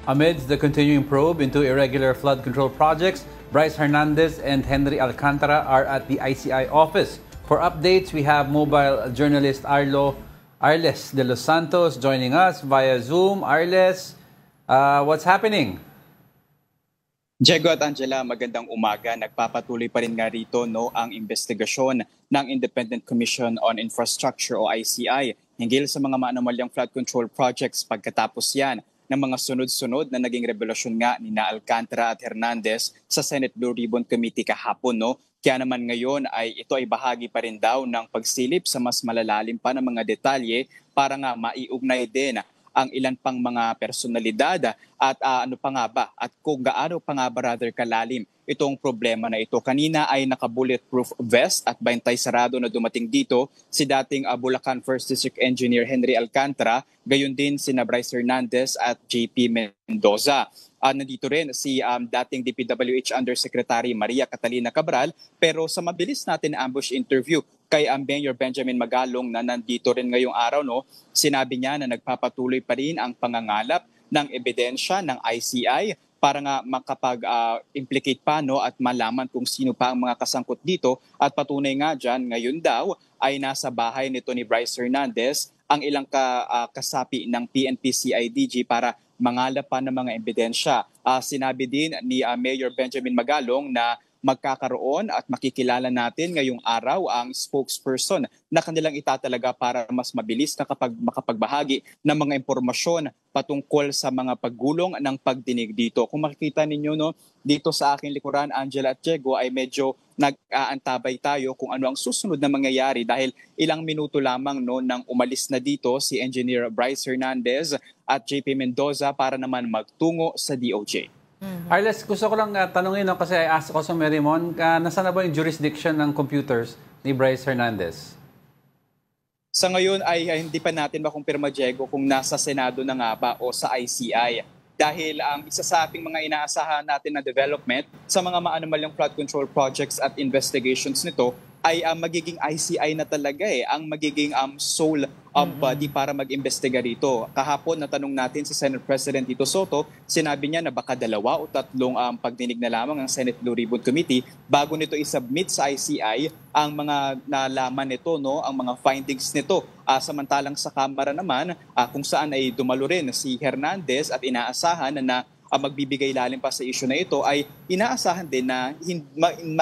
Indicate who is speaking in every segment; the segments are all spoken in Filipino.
Speaker 1: Amidst the continuing probe into irregular flood control projects, Bryce Hernandez and Henry Alcantara are at the ICI office. For updates, we have mobile journalist Arles de los Santos joining us via Zoom. Arles, what's happening?
Speaker 2: Diego at Angela, magandang umaga. Nagpapatuloy pa rin nga rito ang investigasyon ng Independent Commission on Infrastructure o ICI hinggil sa mga maanomalyang flood control projects pagkatapos yan ng mga sunod-sunod na naging revelasyon nga ni Alcantara at Hernandez sa Senate Blue Ribbon Committee kahapon. Kaya naman ngayon ito ay bahagi pa rin daw ng pagsilip sa mas malalalim pa ng mga detalye para nga maiugnay din ang ilan pang mga personalidad at ano pa nga ba at kung gaano pa nga ba rather kalalim itong problema na ito. Kanina ay naka-bulletproof vest at bantay sarado na dumating dito si dating Bulacan 1st District Engineer Henry Alcantara, gayon din si Bryce Hernandez at JP Mendoza. Nandito rin si dating DPWH Undersecretary Maria Catalina Cabral, pero sa mabilis natin na ambush interview kay Mayor Benjamin Magalong na nandito rin ngayong araw, sinabi niya na nagpapatuloy pa rin ang pangangalap ng ebidensya ng ICI para nga makapag-implicate pa at malaman kung sino pa ang mga kasangkot dito. At patunay nga dyan, ngayon daw ay nasa bahay nito ni Bryce Hernandez ang ilang kasapi ng PNP-CIDG para mangalap pa ng mga ebidensya. Sinabi din ni Mayor Benjamin Magalong na magkakaroon at makikilala natin ngayong araw ang spokesperson na kanilang itatalaga para mas mabilis na makapagbahagi ng mga impormasyon patungkol sa mga paggulong ng pagdinig dito. Kung makikita ninyo dito sa aking likuran, Angela at Diego, ay medyo nag-aantabay tayo kung ano ang susunod na mangyayari dahil ilang minuto lamang nang umalis na dito si Engineer Bryce Hernandez at JP Mendoza para naman magtungo sa DOJ.
Speaker 1: Arles, gusto ko lang tanungin kasi I asked ko sa Merimon, nasaan na ba yung jurisdiction ng computers ni Bryce Hernandez?
Speaker 2: Sa ngayon ay hindi pa natin makumpirma, Diego, kung nasa Senado na nga ba o sa ICI. Dahil ang isa sa ating mga inaasahan natin na development sa mga maanomalyang flood control projects at investigations nito ay magiging ICI na talaga ang magiging sole body para mag-imbestiga rito. Kahapon natanong natin si Senate President Tito Soto, sinabi niya na baka 2 o 3 pagdinig na lamang ang Senate Blue Ribbon Committee bago nito isubmit sa ICI ang mga nalaman nito, ang mga findings nito. Samantalang sa Kamara naman, kung saan ay dumalo rin si Hernandez at inaasahan na magbibigay lalim pa sa issue na ito, ay inaasahan din na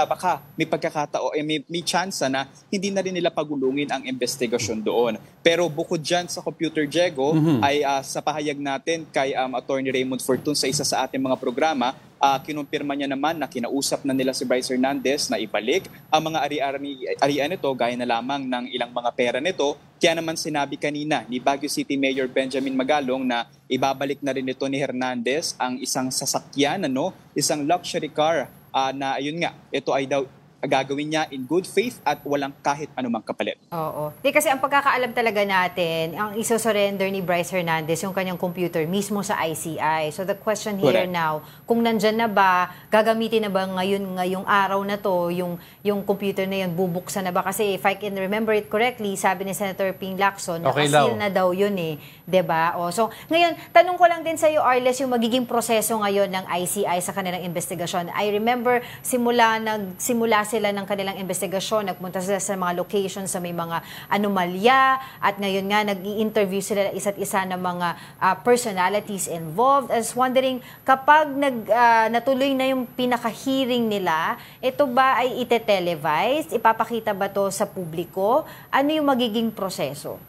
Speaker 2: baka may pagkakatao, may chance na hindi na rin nila pagulungin ang investigasyon doon. Pero bukod dyan sa computer, Diego, ay sa pahayag natin kay Attorney Raymond Fortun sa isa sa ating mga programa, kinumpirma niya naman na kinausap na nila si Bryce Hernandez na ibalik ang mga arian nito gaya na lamang ng ilang mga pera nito. Kaya naman sinabi kanina ni Baguio City Mayor Benjamin Magalong na ibabalik na rin ito ni Hernandez ang isang sasakyan, isang luxury car na ayun nga, ito ay daw gagawin niya in good faith at walang kahit anumang kapalit.
Speaker 3: Oo. Kasi ang pagkakaalam talaga natin, ang isosurrender ni Bryce Hernandez yung kanyang computer mismo sa ICI. So the question here now, kung nandyan na ba, gagamitin na ba ngayong araw na to, yung computer na yun, bubuksan na ba? Kasi if I can remember it correctly, sabi ni Senator Ping Lacson, nakasil na daw yun diba? So ngayon, tanong ko lang din sa iyo, Arles, yung magiging proseso ngayon ng ICI sa kanilang investigasyon. I remember simula sila ng kanilang investigasyon, nagpunta sila sa mga locations sa may mga anomalya at ngayon nga nag-i-interview sila isa't isa ng mga personalities involved. I was wondering, kapag natuloy na yung pinaka-hearing nila, ito ba ay ite-televise? Ipapakita ba to sa publiko? Ano yung magiging proseso?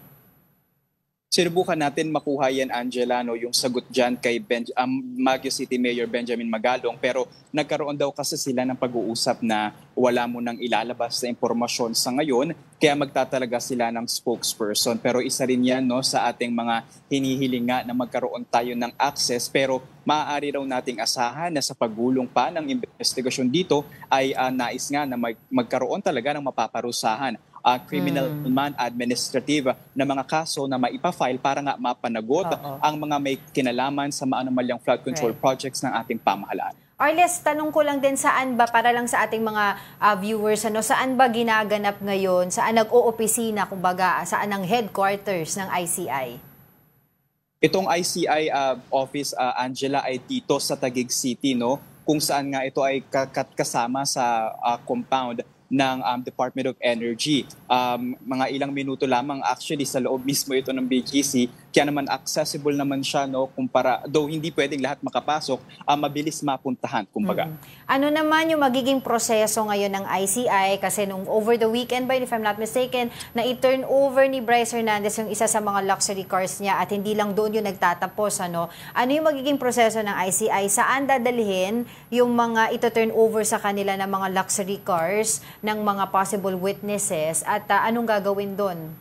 Speaker 2: Sinubukan natin makuha yan, Angela, yung sagot dyan kay Baguio City Mayor Benjamin Magalong, pero nagkaroon daw kasi sila ng pag-uusap na wala mo nang ilalabas na impormasyon sa ngayon, kaya magtatalaga sila ng spokesperson. Pero isa rin yan sa ating mga hinihiling nga na magkaroon tayo ng access, pero maaari raw nating asahan na sa paggulong pa ng investigasyon dito ay nais nga na magkaroon talaga ng mapaparusahan criminal man administrative na mga kaso na maipafile para nga mapanagot ang mga may kinalaman sa maanomalyang flood control projects ng ating pamahalaan.
Speaker 3: Arles, tanong ko lang din, saan ba, para lang sa ating mga viewers, saan ba ginaganap ngayon, saan nag-oopisina, kumbaga, saan ang headquarters ng ICI?
Speaker 2: Itong ICI office, Angela, ay dito sa Taguig City, no? Kung saan nga ito ay kasama sa compound ng Department of Energy. Mga ilang minuto lamang actually sa loob mismo ito ng BGC, kaya naman accessible naman siya, no, kumpara, though hindi pwedeng lahat makapasok, mabilis mapuntahan, kumbaga.
Speaker 3: Ano naman yung magiging proseso ngayon ng ICI? Kasi nung over the weekend ba, if I'm not mistaken, na i-turn over ni Bryce Hernandez yung isa sa mga luxury cars niya at hindi lang doon yung nagtatapos. Ano yung magiging proseso ng ICI? Saan dadalhin yung mga ito-turn over sa kanila ng mga luxury cars ng mga possible witnesses at anong gagawin doon?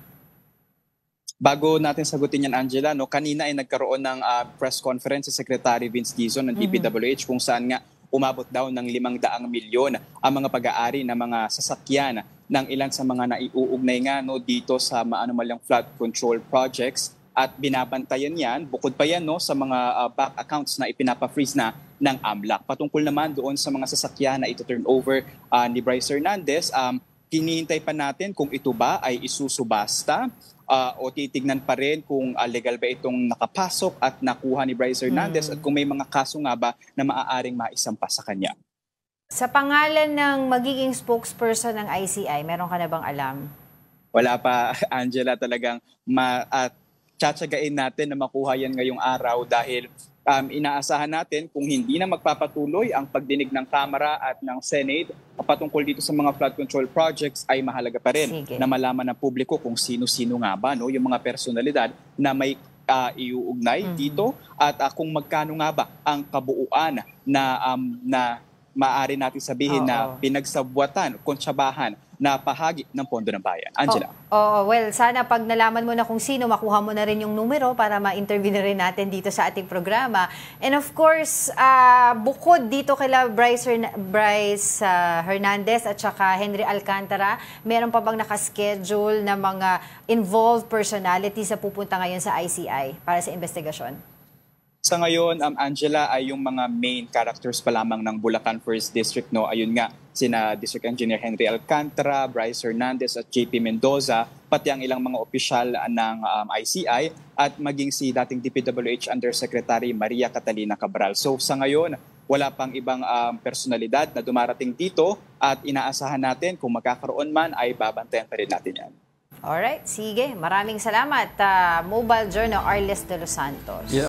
Speaker 2: Bago natin sagutin yan, Angela, no, kanina ay nagkaroon ng press conference si Secretary Vince Dizon ng DPWH kung saan nga umabot daw ng 500 milyon ang mga pag-aari ng mga sasakyan ng ilan sa mga naiuugnay nga, no, dito sa maanumalyang flood control projects, at binabantayan yan, bukod pa yan, no, sa mga back accounts na ipinapa-freeze na ng AMLAC. Patungkol naman doon sa mga sasakyan na ito-turn over ni Bryce Hernandez, hinihintay pa natin kung ito ba ay isusubasta o titignan pa rin kung legal ba itong nakapasok at nakuha ni Bryce Hernandez at kung may mga kaso nga ba na maaaring maisampa sa kanya.
Speaker 3: Sa pangalan ng magiging spokesperson ng ICI, meron ka na bang alam?
Speaker 2: Wala pa, Angela, talagang tsatsagain natin na makuha yan ngayong araw dahil inaasahan natin kung hindi na magpapatuloy ang pagdinig ng Kamara at ng Senate patungkol dito sa mga flood control projects, ay mahalaga pa rin na malaman ng publiko kung sino-sino nga ba, no, yung mga personalidad na may iuugnay dito at kung magkano nga ba ang kabuuan na maaari natin sabihin na pinagsabwatan, kontsabahan na pahagi ng pondo ng bayan. Angela.
Speaker 3: Well, sana pag nalaman mo na kung sino, makuha mo na rin yung numero para ma-interview na rin natin dito sa ating programa. And of course, bukod dito kila Bryce Hernandez at saka Henry Alcantara, meron pa bang nakaschedule na mga involved personalities na pupunta ngayon sa ICI para sa investigasyon?
Speaker 2: Sa ngayon, Angela, ay yung mga main characters pa lamang ng Bulacan 1st District, no? Ayun nga, sina District Engineer Henry Alcantara, Bryce Hernandez at JP Mendoza, pati ang ilang mga opisyal ng ICI at maging si dating DPWH Undersecretary Maria Catalina Cabral. So sa ngayon, wala pang ibang personalidad na dumarating dito at inaasahan natin kung magkakaroon man ay babantayan pa rin natin yan.
Speaker 3: Alright, sige. Maraming salamat. Mobile Journal, Arles de los Santos.
Speaker 1: Yeah.